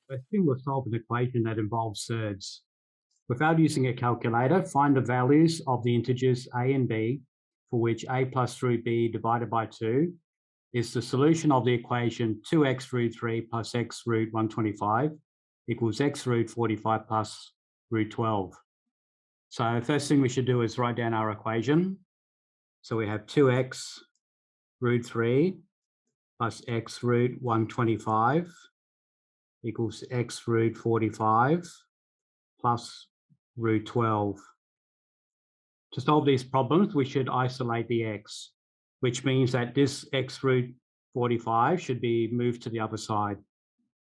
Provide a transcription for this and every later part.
First thing, we'll solve an equation that involves surds. Without using a calculator, find the values of the integers a and b for which a plus root b divided by 2 is the solution of the equation 2x root 3 plus x root 125 equals x root 45 plus root 12. So first thing we should do is write down our equation. So we have 2x root 3 plus x root 125 equals x root 45 plus root 12. To solve these problems, we should isolate the x, which means that this x root 45 should be moved to the other side.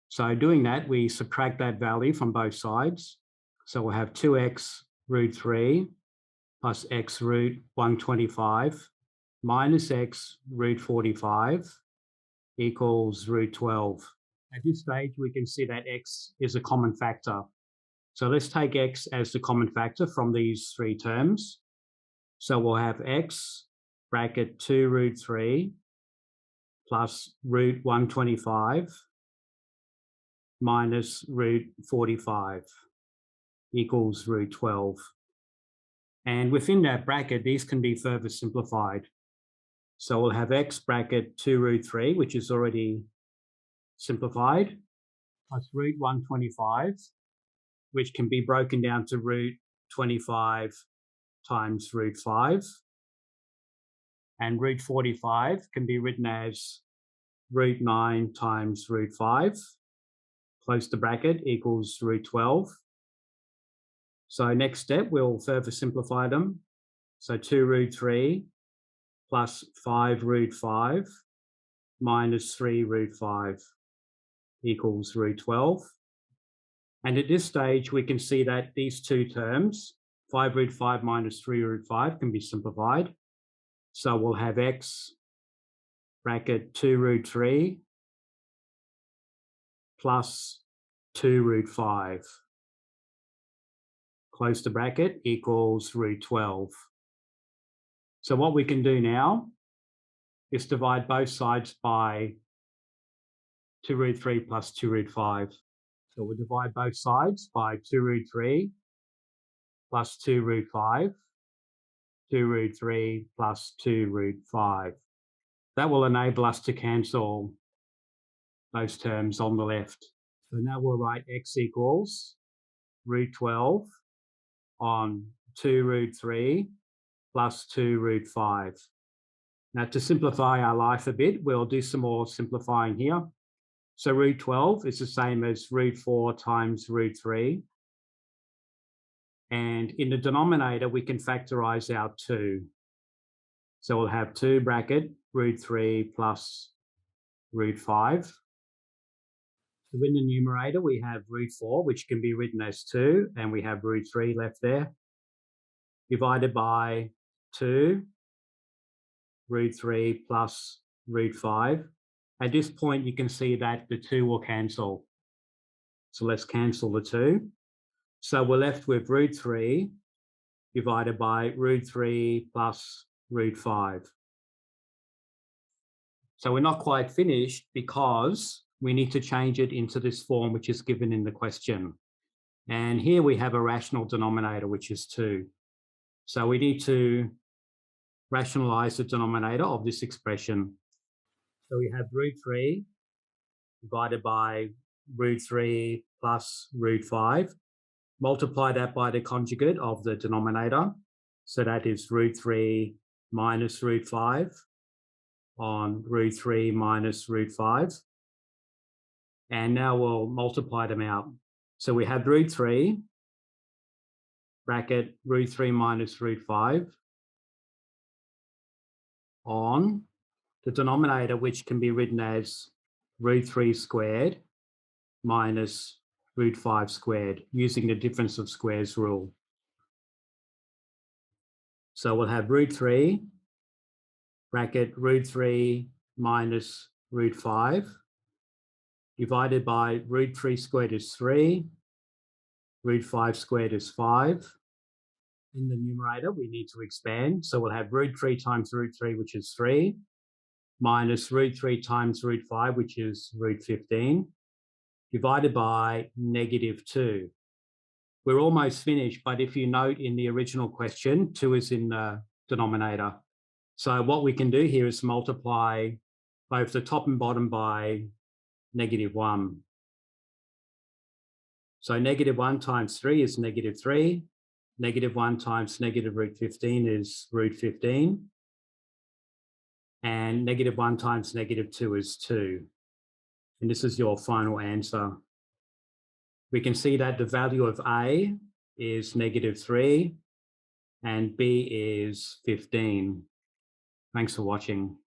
So doing that, we subtract that value from both sides. So we'll have 2x root 3 plus x root 125 minus x root 45 equals root 12. At this stage, we can see that x is a common factor. So let's take x as the common factor from these three terms. So we'll have x bracket 2 root 3 plus root 125 minus root 45 equals root 12. And within that bracket, these can be further simplified. So we'll have x bracket 2 root 3, which is already simplified, plus root 125, which can be broken down to root 25 times root 5. And root 45 can be written as root 9 times root 5, close the bracket, equals root 12. So next step, we'll further simplify them. So 2 root 3 plus 5 root 5 minus 3 root 5 equals root 12. And at this stage, we can see that these two terms, 5 root 5 minus 3 root 5, can be simplified. So we'll have x bracket 2 root 3 plus 2 root 5, close the bracket, equals root 12. So what we can do now is divide both sides by 2 root 3 plus 2 root 5. So we'll divide both sides by 2 root 3 plus 2 root 5, 2 root 3 plus 2 root 5. That will enable us to cancel those terms on the left. So now we'll write x equals root 12 on 2 root 3 plus 2 root 5. Now to simplify our life a bit, we'll do some more simplifying here. So root 12 is the same as root 4 times root 3. And in the denominator, we can factorize our 2. So we'll have 2 bracket root 3 plus root 5. So in the numerator, we have root 4, which can be written as 2, and we have root 3 left there, divided by 2 root 3 plus root 5. At this point, you can see that the 2 will cancel. So let's cancel the 2. So we're left with root 3 divided by root 3 plus root 5. So we're not quite finished because we need to change it into this form, which is given in the question. And here we have a rational denominator, which is 2. So we need to rationalize the denominator of this expression. So we have root 3 divided by root 3 plus root 5. Multiply that by the conjugate of the denominator. So that is root 3 minus root 5 on root 3 minus root 5. And now we'll multiply them out. So we have root 3 bracket root 3 minus root 5 on the denominator, which can be written as root 3 squared minus root 5 squared, using the difference of squares rule. So we'll have root 3 bracket root 3 minus root 5 divided by root 3 squared is 3, root 5 squared is 5. In the numerator, we need to expand. So we'll have root 3 times root 3, which is 3, minus root 3 times root 5, which is root 15, divided by -2. We're almost finished, but if you note in the original question, 2 is in the denominator. So what we can do here is multiply both the top and bottom by -1. So -1 times 3 is -3. -1 times -√15 is √15. And -1 times -2 is 2. And this is your final answer. We can see that the value of A is -3 and B is 15. Thanks for watching.